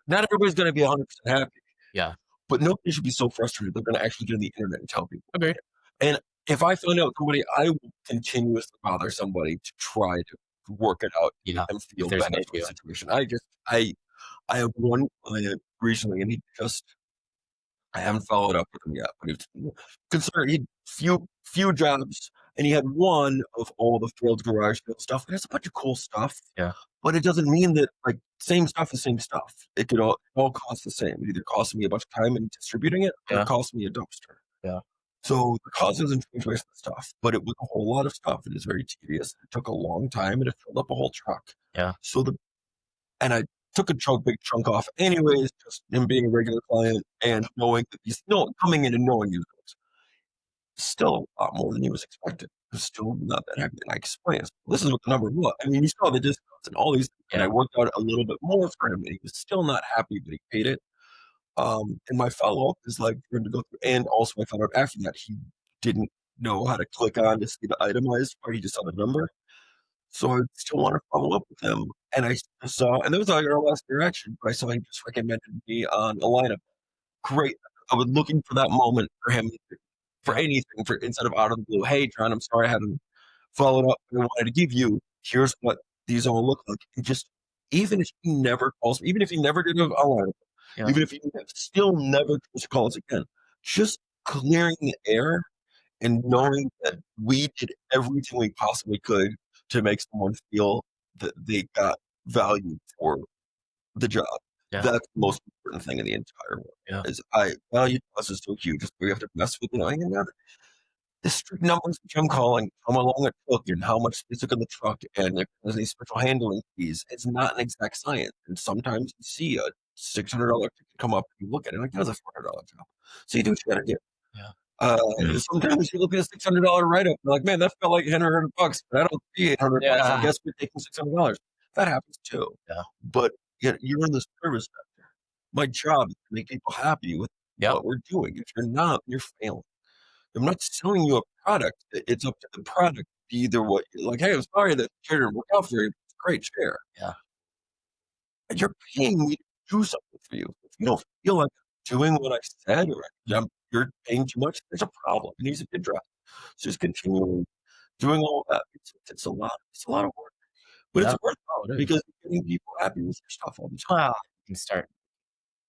not everybody's going to be 100% happy.
yeah.
But nobody should be so frustrated they're going to actually get on the internet and tell people
Agreed.
about it. And if I find out somebody, I will continuously bother somebody to try to work it out, make
Yeah,
them
if
feel
there's an
better about the
issue.
situation. I have one client recently, and he just I haven't followed up with him yet, but it's concerned. He had few jobs, and he had one of all the failed garage sale stuff. There's a bunch of cool stuff,
Yeah,
but it doesn't mean that like same stuff is same stuff. It could all cost the same. It either costs me a bunch of time in distributing it, or it
yeah,
costs me a dumpster.
yeah,
So the cost doesn't change based on the stuff, but it was a whole lot of stuff. It is very tedious. It took a long time, and it filled up a whole truck.
yeah,
So I took a big chunk off anyways, just him being a regular client and knowing that he's no coming in and knowing he was still a lot more than he was expecting. He was still not that happy. And I explained, this is what the number was. I mean, you saw the discounts and all these things, and I
yeah,
worked out a little bit more for him, and he was still not happy, but he paid it. And my follow up is like for him to go through, and also I found out after that he didn't know how to click on to see the itemized part. He just saw the number. So I still want to follow up with him. And I saw, and that was like our last interaction, but I saw he just recommended me on a lineup. Great. I was looking for that moment for him for
yeah,
anything for instead of out of the blue. Hey, John, I'm sorry I haven't followed up. I wanted to give you here's what these all look like. And just even if he never calls me, even if he never did a lineup,
yeah,
even if he still never calls again, just clearing the air and knowing that we did everything we possibly could to make someone feel that they got value for the job.
yeah,
That's the most important thing in the entire world.
yeah,
Is I value to us is so huge. We have to mess with and the strict numbers which I'm calling, how long it took and how much they took in the truck and if there's any special handling fees. It's not an exact science. And sometimes you see a $600 ticket come up and you look at it like that's a $400 job. So you do what you gotta do.
yeah,
Uh,
mm,
sometimes you look at a $600 write-up, you're like, "Man, that felt like $100, but I don't see $800. I
yeah,
guess we're taking $600." That happens too.
yeah,
But yet you're in the service sector. My job is to make people happy with
yep,
what we're doing. If you're not, you're failing. I'm not selling you a product. It's up to the product to be either what you're like, "Hey, I'm sorry that chair didn't work out for you. It's a great chair."
yeah,
And you're paying me to do something for you. If you don't feel like doing what I said or you're paying too much, there's a problem. It needs to be addressed. So just continuing doing all that. It's a lot. It's a lot of work, but it's
yeah.
worth
Oh,
it
it is.
because you're getting people happy with your stuff all the time.
Well, you can start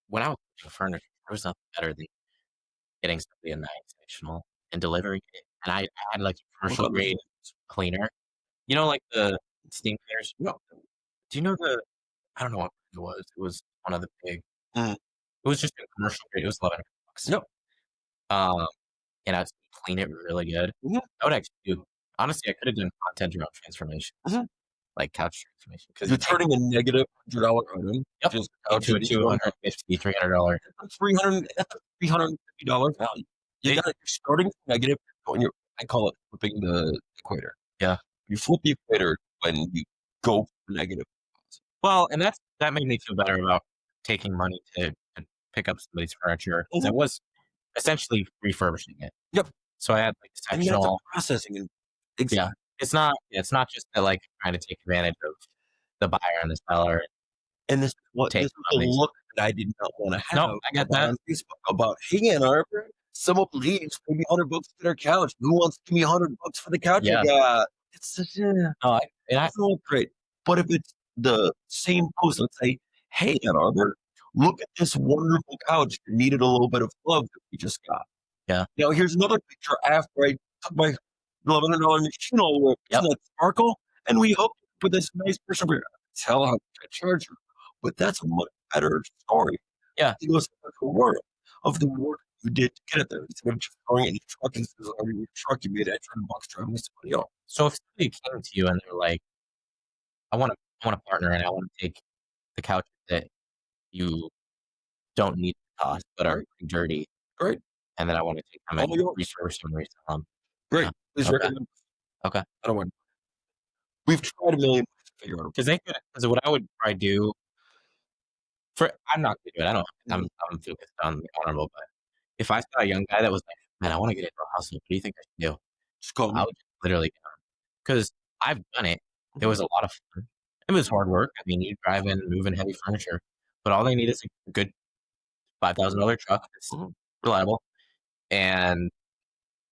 when I was making furniture, there was nothing better than getting somebody a nice sectional and delivering it. And I had like a
Work
commercial
on those
grade
things.
cleaner. You know, like the steam cleaners?
No.
Do you know the I don't know what it was. It was one of the big
Mm.
it was just a commercial grade. It was $11.
No.
Um, and I'd clean it really good.
Mhm.
I would actually do honestly, I could have done content around transformation,
Mhm.
like couch transformation, because
You're
you take
turning a negative $100 item,
yep,
just out
into
to
a
the 150.
250 $300
That's a $350 value.
it
You're starting from negative, going your I call it flipping the equator.
yeah.
You flip the equator when you go from negative.
Well, and that made me feel better about taking money to pick up somebody's furniture, 'cause I
Mhm.
was essentially refurbishing it.
Yep.
So I had, like,
And you have the
sectional
processing and
yeah.
exactly.
It's not just that, like, trying to take advantage of the buyer and the seller and
And
take
this was the
money.
look that I did not wanna
No,
have
I get
about
that.
on Facebook about, "Hey, Ann Arbor, someone please pay me $100 to get our couch. Who wants to give me $100 for the couch I
Yeah.
got?" It's such
No, And
It doesn't look great. But if it's the same post, let's say, "Hey, Ann Arbor, look at this wonderful couch that needed a little bit of love that we just got.
yeah,
Now here's another picture after I took my $1,100 machine all the way.
yep,
Doesn't that sparkle? And we hooked up with this nice person. We tell how much I charge her, but that's a much better story.
yeah.
It goes into the world of the work you did to get it there instead of just throwing it in your truck and says, "Oh, your truck, you made extra bucks driving to somebody else."
So if somebody came to you and they're like, I want a partner and I want to take the couches that you don't need to cost but are
Great,
pretty dirty,
great,
and then I want to take them
all
and
yours.
refurbish them and resell them.
Great.
Yeah.
Please
Okay.
recommend.
Okay.
I don't want. We've tried a million ways to figure out.
Because what I would probably do for I'm not gonna do it. I don't.
Mhm.
I'm focused on the honorable. But if I saw a young guy that was like, man, I want to get into a hustle. What do you think I should do?
Just call
I
me.
would just literally because I've done it. It
Mhm.
was a lot of fun. It was hard work. I mean, you drive in, moving heavy furniture, but all they need is a good $5,000 truck that's
Mhm.
reliable and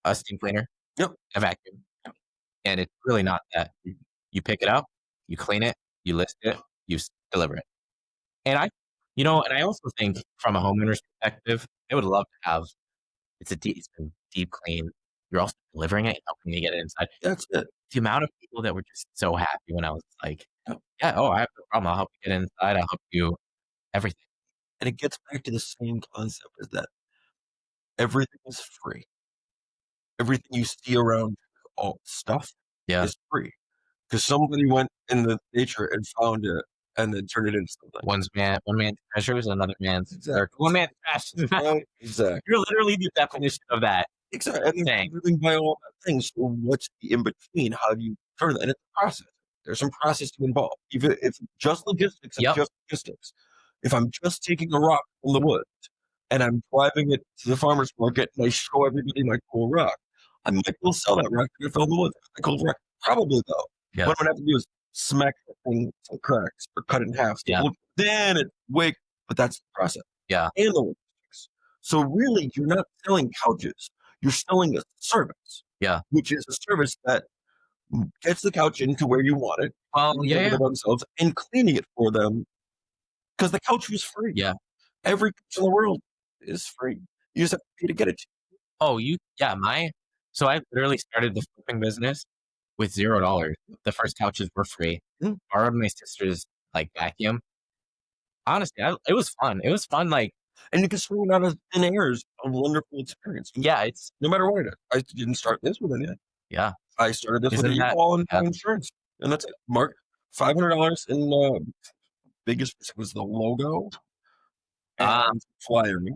a steam cleaner,
Yep.
a vacuum, and it's really not that. You pick it up, you clean it, you list it, deliver it. And and I also think from a homeowner's perspective, they would love to have it's been deep clean. You're also delivering it, helping me get it inside.
That's it.
The amount of people that were just so happy when I was like,
Yep.
"Yeah, oh, I have no problem. I'll help you get inside. I'll help you everything."
And it gets back to the same concept is that everything is free. Everything you see around all stuff
Yeah.
is free because somebody went in the nature and found it and then turned it into something.
One man's treasure is another man's or
Exactly.
one man's trash.
Right? Exactly.
You're literally the definition of that
Exactly. And
saying.
they're living by all that things. So what's the in between? How do you turn that? And it's a process. There's some processing involved. Even if just logistics, it's
Yep.
just logistics. If I'm just taking a rock from the woods and I'm driving it to the farmer's market and I show everybody my cool rock, I might go sell that rock to a fellow in the woods. A cool rock, probably though.
Yes.
What I'm gonna have to do is smack that thing some cracks or cut it in half.
Yeah.
Then it's wake, but that's the process.
Yeah.
And the logistics. So really, you're not selling couches. You're selling a service,
Yeah.
which is a service that gets the couch into where you want it,
Well,
moving it
yeah.
themselves, and cleaning it for them because the couch was free.
Yeah.
Every couch in the world is free. You just have to pay to get it.
Oh, so I literally started the flipping business with $0. The first couches were free.
Mm.
Borrowed my sister's, like, vacuum. Honestly, it was fun. It was fun, like
And you can swing it out of thin air is a wonderful experience.
yeah, it's
No matter what it is. I didn't start this with it.
yeah.
I started this with a
Isn't that
U-Haul and
yeah,
insurance, and that's it. Mark, $500 in biggest was the logo
ah,
and flyering.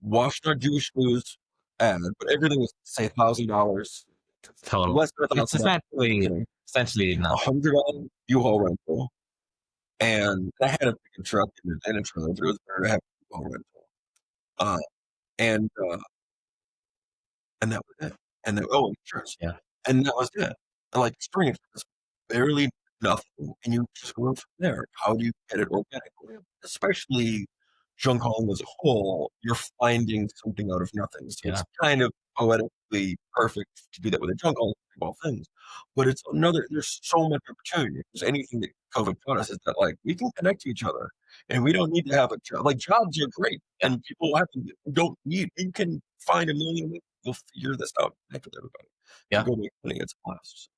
Washed our Jewish blues ad, but everything was say $1,000,
total.
less than
It's
$1,000.
essentially
A
nothing.
$100 U-Haul rental, and I had a pickup truck and a trailer. It was better to have a U-Haul rental, uh, and uh, and that was it. And then insurance,
Yeah.
and that was it. And like spring was barely nothing, and you just go from there. How do you get it organically? Especially junk hauling as a whole, you're finding something out of nothing. So
Yeah.
it's kind of poetically perfect to do that with a junk haul of all things. But it's another. There's so much opportunity. Because anything that COVID taught us is that like we can connect to each other, and we don't need to have a job. Like jobs are great, and people don't need. You can find a million ways. You'll figure this out. Connect with everybody.
Yeah.
And go make money. It's a blast.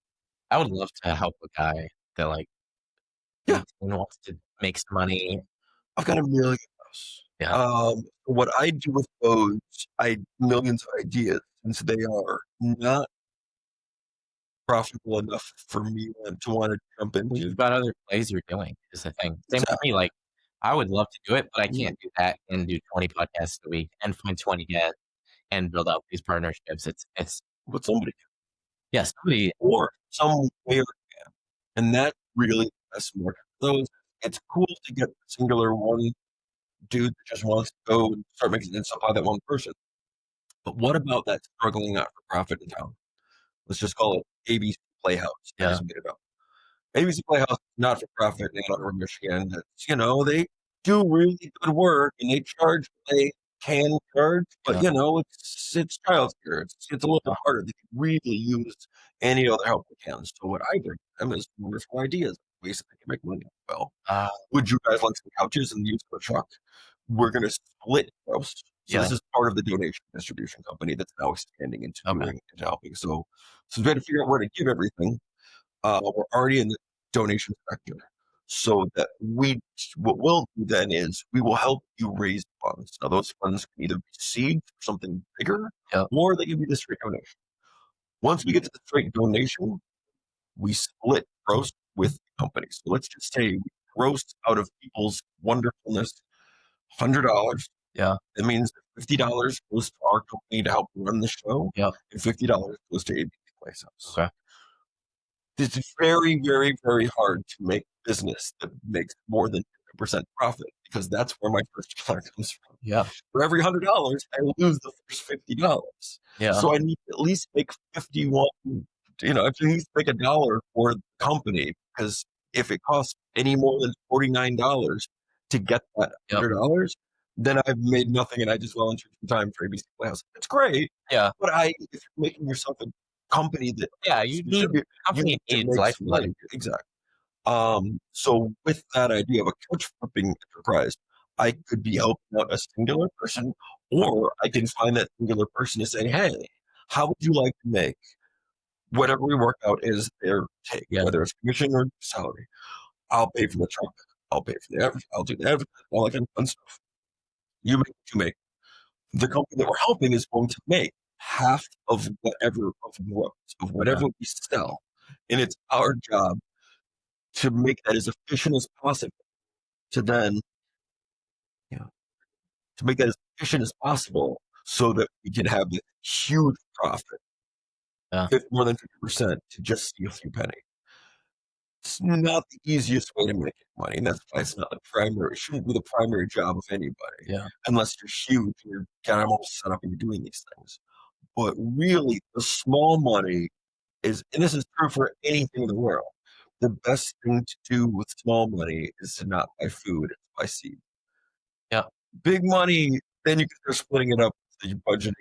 I would love to help a guy that, like,
Yeah,
wants to make some money.
I've got a million of those.
Yeah.
What I do with those, I millions of ideas since they are not profitable enough for me to want to jump
Well,
into.
you've got other plays you're doing is the thing. Same with
Exactly.
me, like, I would love to do it, but I
Mhm.
can't do that and do 20 podcasts a week and find 20 guests and build out these partnerships. It's
But somebody
yeah, somebody
or some way, and that really that's more those. It's cool to get the singular one dude that just wants to go and start making and supply that one person. But what about that struggling not for profit in town? Let's just call it ABC Playhouse. I
yeah,
just made it up. ABC Playhouse, not for profit in Ann Arbor, Michigan. That's, they do really good work and they charge what they can charge, but,
Yeah.
it's childcare. It's a little bit
Yeah.
harder. They could really use any other help we can. So what I bring to them is wonderful ideas, ways that they can make money. Well,
Uh,
would you guys like some couches and use the truck? We're gonna split those. So
yeah.
this is part of the donation distribution company that's now expanding
Okay.
into helping. So we had to figure out where to give everything. We're already in the donation sector. So that what we'll do then is we will help you raise funds. Now those funds can either be seed for something bigger
Yep.
or they can be the straight donation. Once we get to the straight donation, we split gross with companies. So let's just say we gross out of people's wonderfulness $100.
Yeah.
That means $50 goes to our company to help run the show,
Yep.
and $50 goes to ABC Playhouse.
Okay.
It's very, very, very hard to make business that makes more than 50% profit because that's where my first dollar comes from.
Yeah.
For every $100, I lose the first $50.
Yeah.
So I need to at least make 51, I at least make $1 for the company because if it costs any more than $49 to get that
Yep.
$100, then I've made nothing and I just volunteered some time for ABC Playhouse. It's great,
Yeah.
but if you're making yourself a company that
Yeah. You need
distribute, you
company
it
needs
makes
lifeblood.
money. Exactly. So with that idea of a couch flipping enterprise, I could be helping out a singular person, or I can find that singular person and say, hey, how would you like to make whatever we work out is their take,
Yeah.
whether it's commission or salary. I'll pay for the truck. I'll pay for the average. I'll do the average, all that kind of fun stuff. You make what you make. The company that we're helping is going to make half of whatever
Okay.
we sell. And it's our job to make that as efficient as possible to then, yeah, to make that as efficient as possible so that we can have this huge profit,
Yeah.
more than 50% to just see a few pennies. It's not the easiest way to make money, and that's why it's not the primary. It shouldn't be the primary job of anybody,
Yeah.
unless you're huge and you're kind of all set up and you're doing these things. But really, the small money and this is true for anything in the world. The best thing to do with small money is to not buy food, it's buy seed.
Yeah.
Big money, then you can start splitting it up. So you're budgeting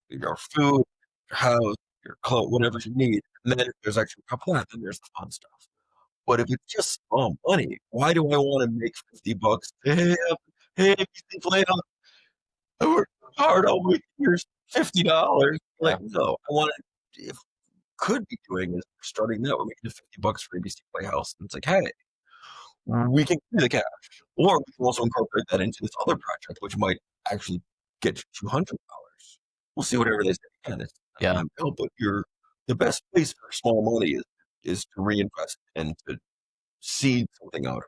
your food, your house, your clothes, whatever you need. And then if there's extra couple left, then there's the fun stuff. But if it's just small money, why do I want to make $50? Hey, you play on, I worked hard all week. Here's $50.
Yeah.
Like, no, I want to, if could be doing is starting that, we're making it $50 for ABC Playhouse. And it's like, hey, we can give you the cash. Or we can also incorporate that into this other project, which might actually get you $200. We'll see whatever they say. Again, it's
Yeah.
but the best place for small money is to reinvest and to seed something out.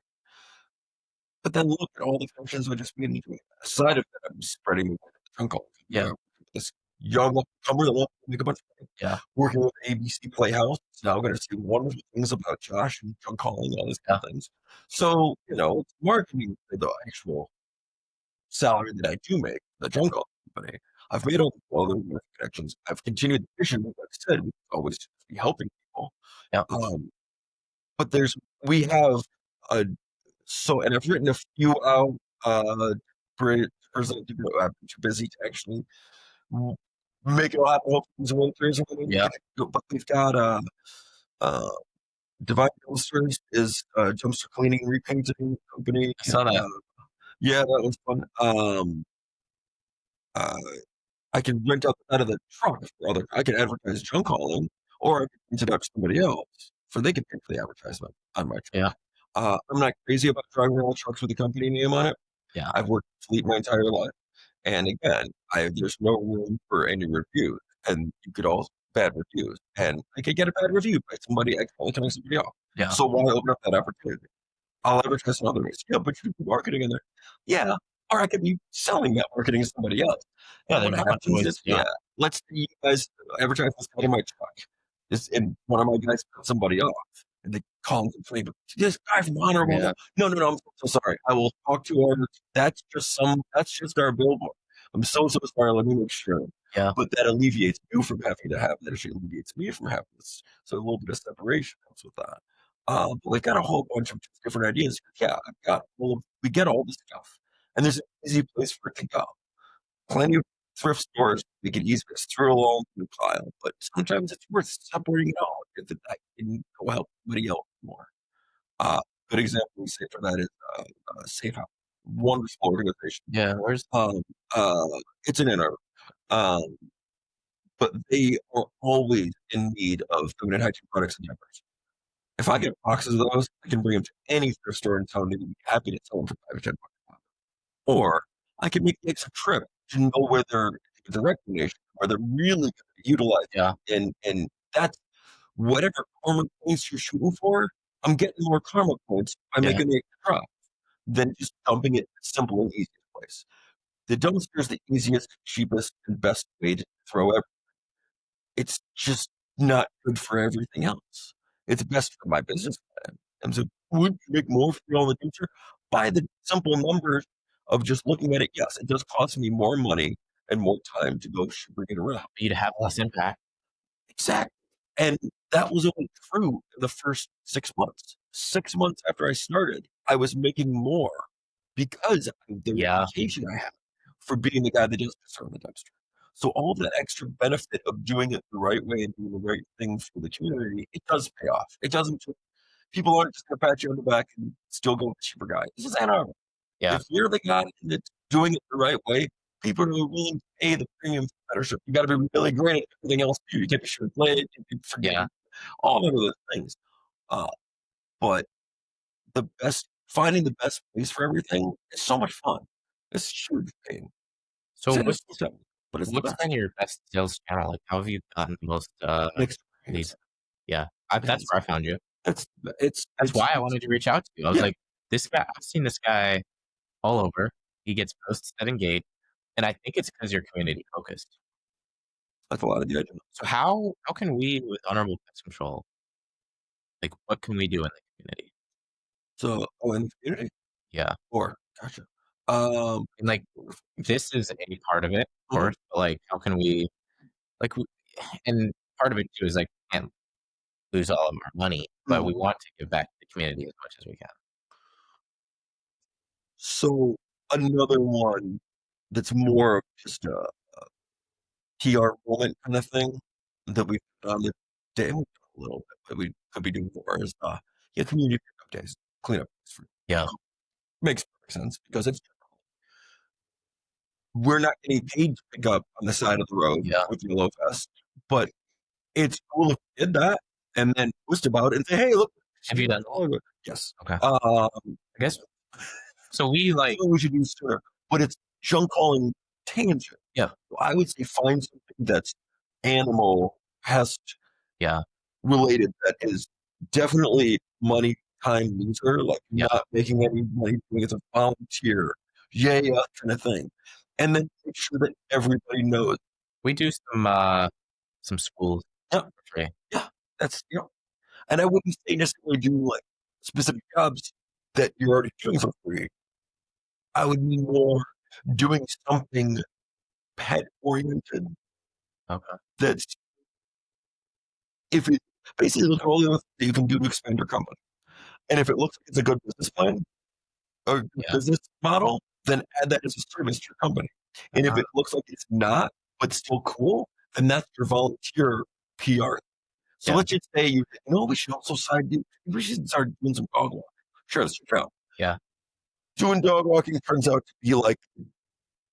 But then look at all the functions I just began doing. Aside of that, I'm spreading the chunk off.
Yeah.
This young upcomer that wants to make a bunch of money.
Yeah.
Working with ABC Playhouse. It's now going to see wonderful things about Josh and John Calling and all these kind
Yeah.
of things. So, it's marketing for the actual salary that I do make, the John Calling company. I've made all the other connections. I've continued the mission, like I said, we always be helping people.
Yeah.
But we have a and I've written a few out for present. I've been too busy to actually m- make it happen.
Yeah.
But we've got uh, Divine Dumpsters is a dumpster cleaning repainting company.
I saw that.
Yeah, that was fun. Uh, I can rent out the side of the truck for I can advertise junk hauling, or I can rent it out to somebody else for they can pay for the advertisement on my truck.
Yeah.
I'm not crazy about driving around trucks with a company name on it.
Yeah.
I've worked fleet my entire life. And again, there's no room for any reviews. And you could also bad reviews. And I could get a bad review by somebody accidentally telling somebody off.
Yeah.
So why open up that opportunity? I'll advertise in other ways. Yeah, but you could be marketing in there. Yeah. Or I could be selling that marketing to somebody else.
Yeah.
And
There's
what
a bunch of
happens
ways.
is,
Yeah.
let's say you guys advertise this out of my truck. And one of my guys cut somebody off. And they call and complain, but this guy from Honorable.
Yeah.
No, I'm so sorry. I will talk to our, that's just our billboard. I'm so sorry. Let me make sure.
Yeah.
But that alleviates you from having to have that. It alleviates me from having this. So a little bit of separation comes with that. But we got a whole bunch of different ideas. Yeah, we get all this stuff. And there's an easy place for it to go. plenty of thrift stores make it easier to throw along the pile, but sometimes it's worth separating it out if I can go help somebody else more. Uh, Good example we say for that is Safe House, wonderful organization.
Yeah, where's
Um, uh, it's an inner, um, but they are always in need of feminine hygiene products and diapers. If I get boxes of those, I can bring them to any thrift store in town and be happy to sell them for 5 or 10 bucks. Or I can make the extra trip to know where they're direct donation, where they're really gonna utilize
yeah,
it. And that's whatever karma points you're shooting for, I'm getting more karma points by
yeah.
making the extra than just dumping it in a simple and easiest place. The dumpster is the easiest, cheapest, and best way to throw everything. It's just not good for everything else. It's best for my business plan. And so would you make more for you in the future? By the simple numbers of just looking at it, yes, it does cost me more money and more time to go bring it around.
You'd have less impact.
Exactly. And that was only true in the first 6 months. 6 months after I started, I was making more because of the
Yeah,
reputation I had for being the guy that does throw in the dumpster. So all that extra benefit of doing it the right way and doing the right thing for the community, it does pay off. It doesn't. People aren't just going to pat you on the back and still go with the cheaper guy. This is Ann Arbor.
yeah,
If you're the guy that's doing it the right way, people are willing to pay the premium for better service. You got to be really great at everything else too. You can't be sure played, you forget
yeah.
all of those things. Uh, but the best finding the best place for everything is so much fun. It's huge pain.
So
It's simple, but it's the
what's
best.
been your best sales channel? Like, how have you gotten the most,
Mixed
leads?
experience.
Yeah, that's
Depends.
where I found you.
It's it's
That's
it's
why I
it's
wanted to reach out to you. I was
yeah,
like, "This guy I've seen this guy all over. He gets posts that engage, and I think it's because 'cause you're community focused."
that's a lot of the idea.
So how can we, with Honorable Pest Control, like, what can we do in the community?
So in the community
Yeah,
or gotcha. Um,
and, like, this is a part of it, of
mhm,
course, but, like, how can we like, w and part of it too is, like, we can't lose all of our money, but
mhm.
we want to give back to the community as much as we can.
So another one that's more of just a PR moment kind of thing that we've done that day a little bit, but we could be doing more is yeah, community pickup days, cleanup days for
Yeah,
makes perfect sense because it's we're not getting paid to pick up on the side of the road
yeah.
with Yellow Vest, but it's cool if we did that and then post about it and say, "Hey, look,
Have you done that?
yes."
Okay.
Um,
I guess so we, like
we should do sooner, but it's junk hauling tangent.
yeah,
I would say find something that's animal pest
yeah,
related that is definitely money time loser, like
yeah.
not making any money doing it as a volunteer, yeah, yeah, kind of thing. And then make sure that everybody knows,
We do some schools
yeah,
for free.
yeah, that's and I wouldn't say necessarily do like specific jobs that you're already doing for free. I would mean more doing something pet oriented
Okay.
that's if it basically look at all the other things that you can do to expand your company. And if it looks like it's a good business plan, a
Yeah.
business model, then add that as a service to your company. And if
Uh,
it looks like it's not, but still cool, then that's your volunteer PR. So
yeah,
let's just say we should also we should start doing some dog walking. Sure, that's your job.
yeah,
Doing dog walking turns out to be like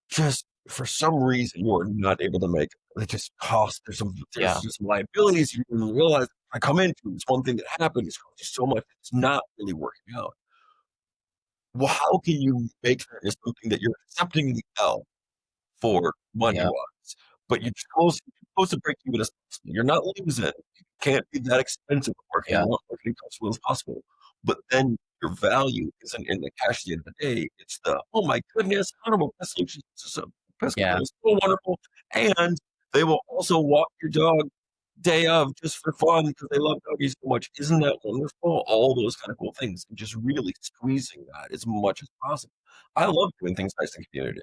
just for some reason you are not able to make it. It just costs. There's
yeah,
just some liabilities you didn't realize I come into. It's one thing that happened. It's cost you so much. It's not really working out. Well, how can you make that as something that you're accepting the L for
yeah,
money-wise, but you're supposed to break even as possible. You're not losing. You can't be that expensive at working.
yeah,
You want marketing costs as well as possible. But then your value isn't in the cash at the end of the day. It's the, "Oh my goodness, Honorable Pest Solutions system. Pest
yeah,
control is so wonderful." And they will also walk your dog day of just for fun because they love doggies so much. Isn't that wonderful? All those kind of cool things. And just really squeezing that as much as possible. I love doing things nice in the community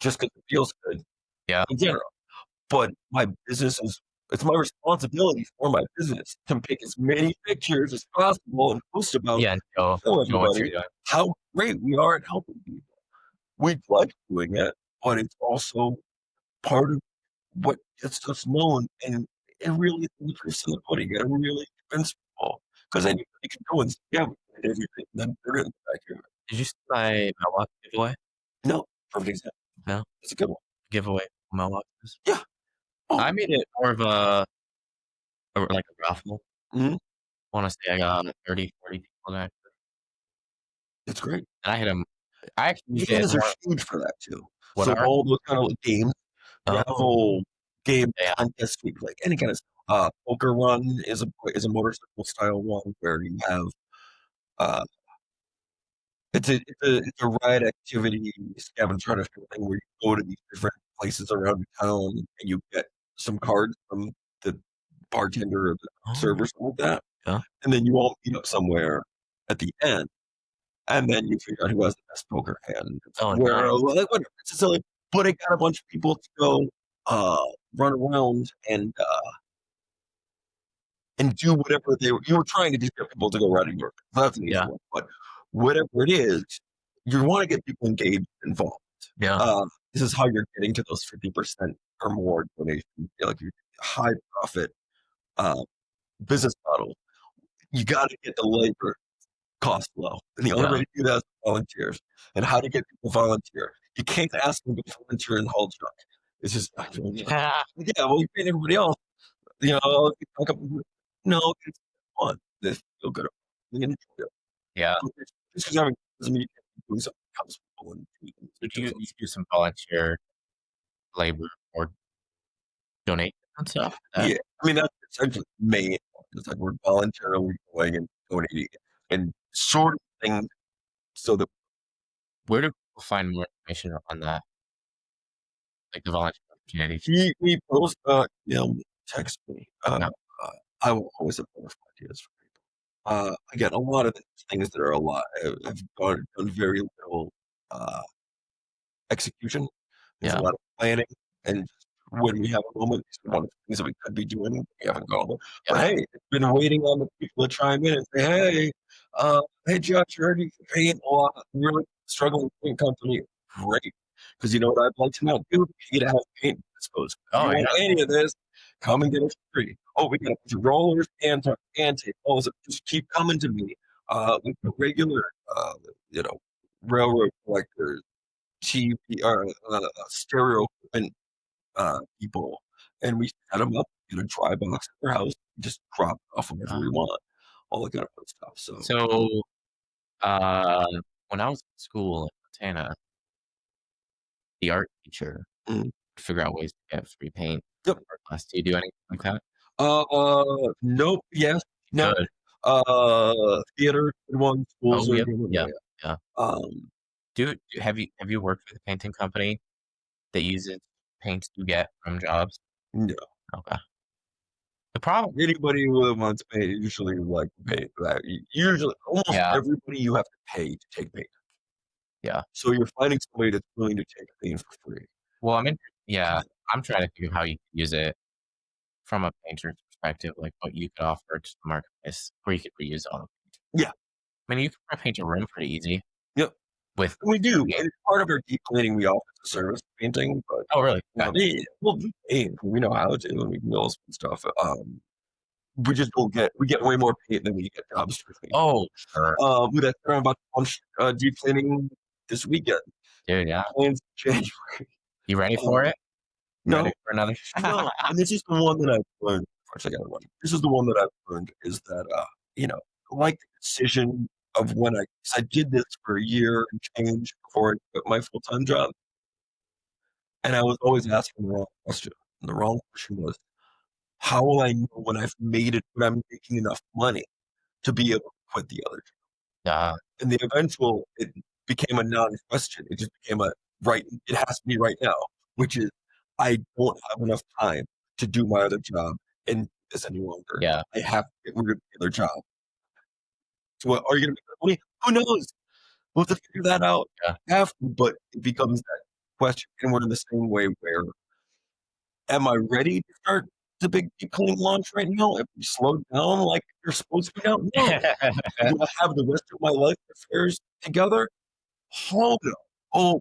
just because it feels good
yeah,
in general. But my business is it's my responsibility for my business to pick as many pictures as possible and post about
yeah, and
show
show what you're
everybody
doing.
how great we are at helping people. We like doing it. but it's also part of what gets us known, and it really is the proof's in the pudding. You gotta really convince people, 'cause anybody can go and say, "Yeah, we did everything," and then they're in the backyard.
Did you see my mailbox giveaway?
No, perfect example.
No?
It's a good one.
Giveaway mailboxes?
Yeah. Oh,
I made it more of like a raffle.
mhm.
I wanna say I got 30, 40 people that
It's great.
and I hit 'em I actually used it
Games are
more
huge for that too.
what
So
are?
all those kind of games, you have
Oh,
whole game
yeah.
contest week, like any kind of poker run is a motorcycle style one where you have, uh it's a ride activity scavenger hunt thing where you go to these different places around town and you get some cards from the bartender or the
Oh,
server, something like that,
yeah.
and then you all meet up somewhere at the end, and then you figure out who has the best poker hand.
Oh,
Where
nice.
like whatever, it's just like, but it got a bunch of people to go run around and do whatever you were trying to just get people to go riding your so that's an easy
Yeah,
one. But whatever it is, you want to get people engaged, involved.
yeah.
This is how you're getting to those 50% or more donations. Like your high profit uh, business model. You got to get the labor cost low. And the only way
Yeah.
to do that is volunteers. And how to get people volunteer. You can't ask them to volunteer in the haul truck. It's just, yeah, well, you're paying everybody else. You know, like, no, it's fun. They feel good. They enjoy it.
Yeah.
Just because having doesn't mean you can't be doing something that helps people and
So
it
you
doesn't.
do some volunteer labor or donate and stuff?
Yeah, I mean that's essentially the main one. It's like we're voluntarily going and donating and sort of things so that
Where do people find more information on that, like the volunteer opportunities?
he post text me.
Yeah,
I will always have wonderful ideas for people. Again, a lot of the things that are a lot have done very little uh execution. There's a
yeah,
lot of planning, and when we have a moment, it's one of the things that we could be doing, we haven't gone. But
yeah.
hey, it's been waiting on the people to chime in and say, hey, Josh, I heard you can paint a lot. Really struggling paint company. Great. Because you know what I'd like to know? Dude, you to have paint disposed. If you
Oh,
want
yeah.
any of this, come and get it for free. Oh, we got a bunch of rollers and tape. Oh, so just keep coming to me. With the regular, you know, railroad collectors TV or stereo equipment people, and we set them up in a dry box at their house, just drop it off whenever
Uh,
we want, all that kind of fun stuff. So,
so, uh, when I was in school in Montana, the art teacher
mm,
would figure out ways to get free paint
yep.
for class. Do you do anything like that?
Nope. Yes. No.
Good.
Theater, good one. Schools
Oh,
are
yep.
good one.
Yeah,
Yeah.
yeah.
Um,
Have you worked with a painting company that uses paints you get from jobs?
no.
Okay. The problem
Anybody who wants paint usually like pay that. Usually, almost
Yeah,
everybody you have to pay to take paint.
yeah.
So you're finding somebody that's willing to take paint for free.
Well, yeah, I'm trying to think of how you could use it from a painter's perspective, like what you could offer to the marketplace where you could reuse all of it.
Yeah.
I mean, you can paint a room pretty easy
Yep.
with
We do.
yeah.
And part of our deep cleaning, we offer the service painting, but
Oh, really? Okay.
we'll do paint. We know how to, and we can do all sorts of stuff. We just don't get we get way more paint than we get jobs for paint.
Oh, sure.
I'm about to launch deep cleaning this weekend.
Dude, yeah.
Plans January.
You ready
Um,
for it? You ready
no,
for another
no, and this is the one that I've learned. Actually, I got one. This is the one that I've learned is that you know, like the decision of when I 'cause I did this for a year and change before I quit my full time job. And I was always asking the wrong question. And the wrong question was, how will I know when I've made it, when I'm making enough money to be able to quit the other job?
Yeah,
And the eventual, it became a non-question. It just became a right. It has to be right now, which is I don't have enough time to do my other job and do this any longer.
yeah,
I have to get rid of the other job. So what, are you going to make money? Who knows? We'll have to figure that out
yeah.
after. But it becomes that question. And we're in the same way where am I ready to start the big deep cleaning launch right now? If we slow down like you're supposed to be now? No. Do I have the rest of my life affairs together? Hold on. Oh,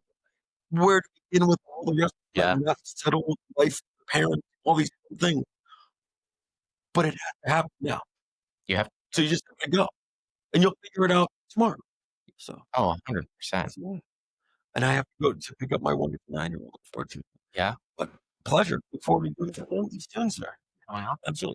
where do in with all the rest of
Yeah.
my mess, settle with wife, parents, all these things, but it has to happen now.
You have
So you just have to go, and you'll figure it out tomorrow. So
oh, 100%.
that's why. And I have to go to pick up my wonderful 9-year-old, unfortunately.
Yeah.
But pleasure. Look forward to doing it soon, sir.
Oh, yeah.
Absolutely.